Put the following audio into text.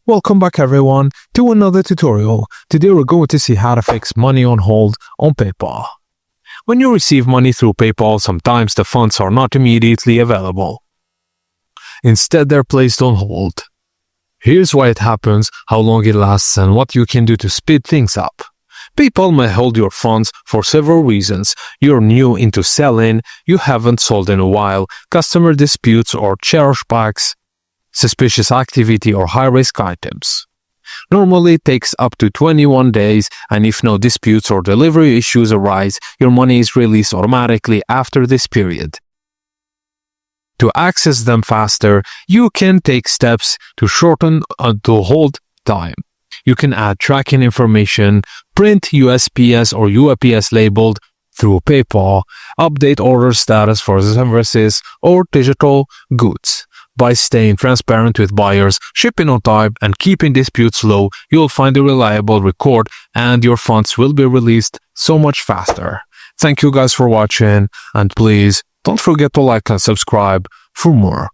Welcome back everyone to another tutorial. Today we're going to see how to fix money on hold on PayPal. When you receive money through PayPal, sometimes the funds are not immediately available. Instead, they're placed on hold. Here's why it happens, how long it lasts, and what you can do to speed things up. PayPal may hold your funds for several reasons. You're new into selling, you haven't sold in a while, customer disputes or chargebacks, suspicious activity or high-risk items. Normally it takes up to 21 days, and if no disputes or delivery issues arise, your money is released automatically after this period. To access them faster, you can take steps to shorten the hold time. You can add tracking information, print USPS or UAPS labeled through PayPal, update order status for services or digital goods. By staying transparent with buyers, shipping on time, and keeping disputes low, you'll find a reliable record and your funds will be released so much faster. Thank you guys for watching, and please don't forget to like and subscribe for more.